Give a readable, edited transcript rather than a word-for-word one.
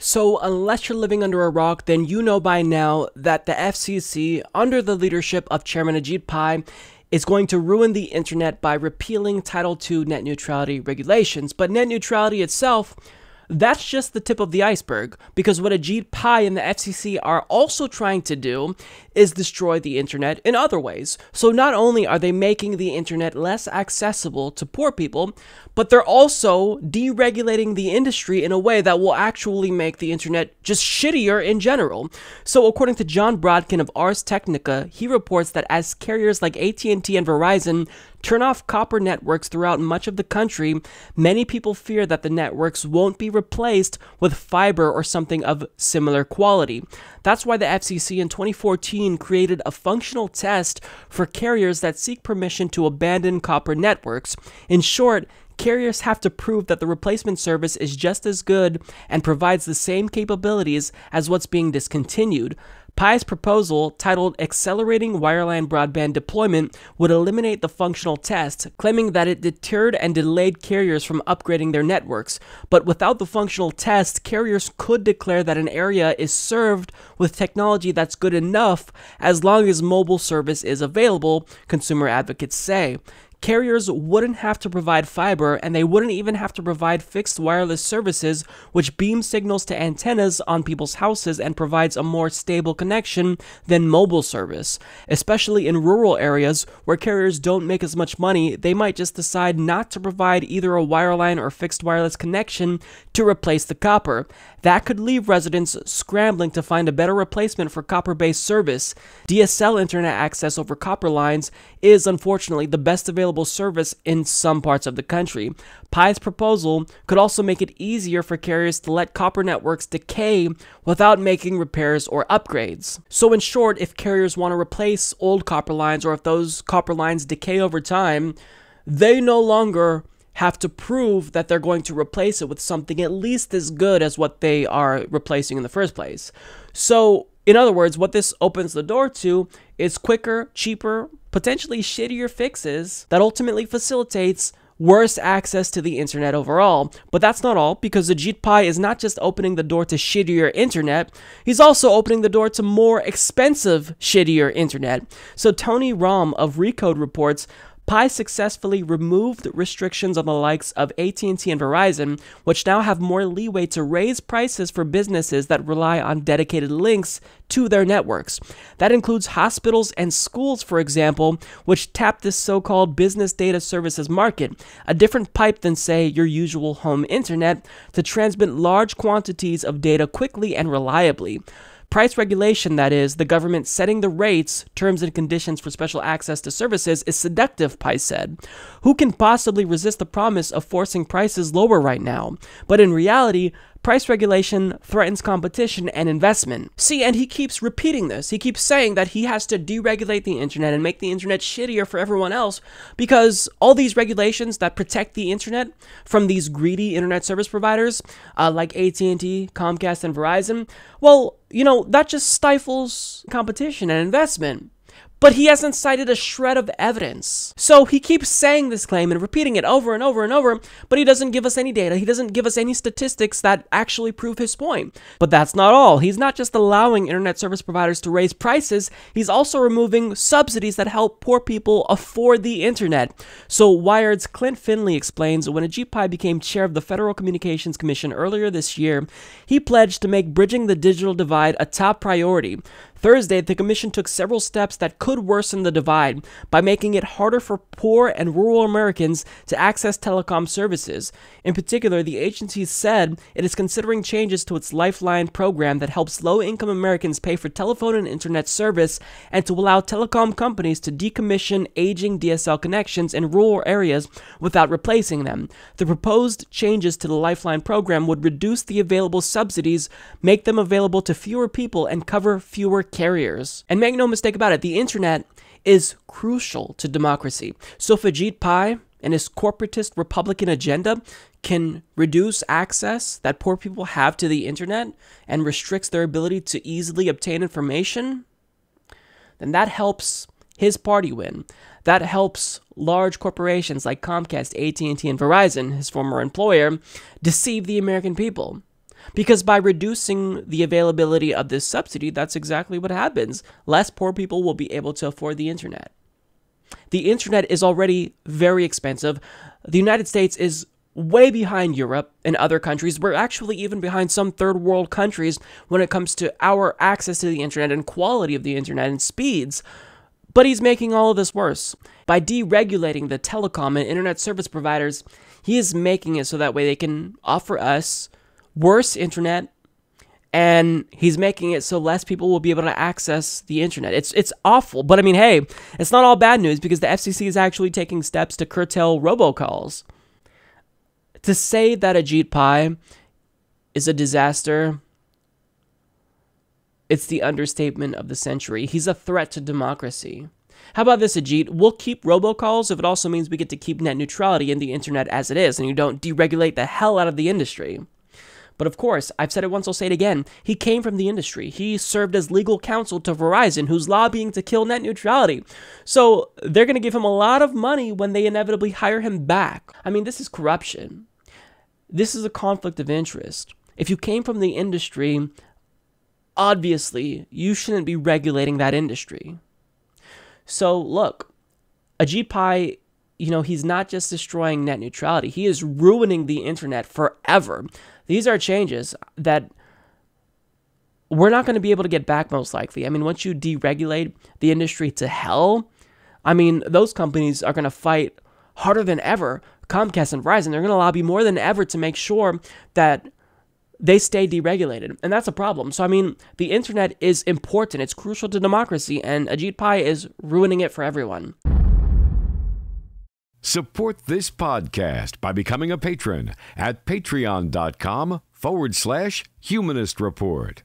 So, unless you're living under a rock, then you know by now that the FCC, under the leadership of Chairman Ajit Pai, is going to ruin the internet by repealing Title II net neutrality regulations. But net neutrality itself, that's just the tip of the iceberg, because what Ajit Pai and the FCC are also trying to do is destroy the internet in other ways. So not only are they making the internet less accessible to poor people, but they're also deregulating the industry in a way that will actually make the internet just shittier in general. So according to John Brodkin of Ars Technica, he reports that as carriers like AT&T and Verizon turn off copper networks throughout much of the country, many people fear that the networks won't be replaced with fiber or something of similar quality. That's why the FCC in 2014 created a functional test for carriers that seek permission to abandon copper networks. In short, carriers have to prove that the replacement service is just as good and provides the same capabilities as what's being discontinued. Pai's proposal, titled Accelerating Wireline Broadband Deployment, would eliminate the functional test, claiming that it deterred and delayed carriers from upgrading their networks. But without the functional test, carriers could declare that an area is served with technology that's good enough as long as mobile service is available, consumer advocates say. Carriers wouldn't have to provide fiber, and they wouldn't even have to provide fixed wireless services, which beam signals to antennas on people's houses and provides a more stable connection than mobile service. Especially in rural areas where carriers don't make as much money, they might just decide not to provide either a wireline or fixed wireless connection to replace the copper. That could leave residents scrambling to find a better replacement for copper-based service. DSL internet access over copper lines is unfortunately the best available service in some parts of the country. Pai's proposal could also make it easier for carriers to let copper networks decay without making repairs or upgrades. So in short, if carriers want to replace old copper lines, or if those copper lines decay over time, they no longer have to prove that they're going to replace it with something at least as good as what they are replacing in the first place. So, in other words, what this opens the door to is quicker, cheaper, potentially shittier fixes that ultimately facilitates worse access to the internet overall. But that's not all, because Ajit Pai is not just opening the door to shittier internet, he's also opening the door to more expensive, shittier internet. So Tony Rom of Recode reports, Pai successfully removed restrictions on the likes of AT&T and Verizon, which now have more leeway to raise prices for businesses that rely on dedicated links to their networks. That includes hospitals and schools, for example, which tap this so-called business data services market, a different pipe than, say, your usual home internet, to transmit large quantities of data quickly and reliably. Price regulation, that is, the government setting the rates, terms, and conditions for special access to services, is seductive, Pai said. Who can possibly resist the promise of forcing prices lower right now? But in reality, price regulation threatens competition and investment. See, and he keeps repeating this. He keeps saying that he has to deregulate the internet and make the internet shittier for everyone else, because all these regulations that protect the internet from these greedy internet service providers, like AT&T, Comcast, and Verizon, well, you know, that just stifles competition and investment. But he hasn't cited a shred of evidence. So he keeps saying this claim and repeating it over and over and over, but he doesn't give us any data. He doesn't give us any statistics that actually prove his point. But that's not all. He's not just allowing internet service providers to raise prices, he's also removing subsidies that help poor people afford the internet. So Wired's Clint Finley explains, when Ajit Pai became chair of the Federal Communications Commission earlier this year, he pledged to make bridging the digital divide a top priority. Thursday, the commission took several steps that could worsen the divide by making it harder for poor and rural Americans to access telecom services. In particular, the agency said it is considering changes to its Lifeline program that helps low-income Americans pay for telephone and internet service, and to allow telecom companies to decommission aging DSL connections in rural areas without replacing them. The proposed changes to the Lifeline program would reduce the available subsidies, make them available to fewer people, and cover fewer carriers. And make no mistake about it, the internet is crucial to democracy. So if Ajit Pai and his corporatist Republican agenda can reduce access that poor people have to the internet and restricts their ability to easily obtain information, then that helps his party win. That helps large corporations like Comcast, AT&T, and Verizon, his former employer, deceive the American people. Because by reducing the availability of this subsidy, that's exactly what happens. Less poor people will be able to afford the internet. The internet is already very expensive. The United States is way behind Europe and other countries. We're actually even behind some third world countries when it comes to our access to the internet and quality of the internet and speeds. But he's making all of this worse. By deregulating the telecom and internet service providers, he is making it so that way they can offer us worse internet, and he's making it so less people will be able to access the internet. It's awful, but I mean, hey, it's not all bad news because the FCC is actually taking steps to curtail robocalls. To say that Ajit Pai is a disaster, it's the understatement of the century. He's a threat to democracy. How about this, Ajit? We'll keep robocalls if it also means we get to keep net neutrality in the internet as it is, and you don't deregulate the hell out of the industry. But of course, I've said it once, I'll say it again, he came from the industry. He served as legal counsel to Verizon, who's lobbying to kill net neutrality. So they're going to give him a lot of money when they inevitably hire him back. I mean, this is corruption. This is a conflict of interest. If you came from the industry, obviously, you shouldn't be regulating that industry. So look, Ajit Pai, he's not just destroying net neutrality. He is ruining the internet forever. These are changes that we're not going to be able to get back, most likely. I mean, once you deregulate the industry to hell, I mean, those companies are going to fight harder than ever. Comcast and Verizon, they're going to lobby more than ever to make sure that they stay deregulated. And that's a problem. So, I mean, the internet is important. It's crucial to democracy, and Ajit Pai is ruining it for everyone. Support this podcast by becoming a patron at patreon.com/Humanist Report.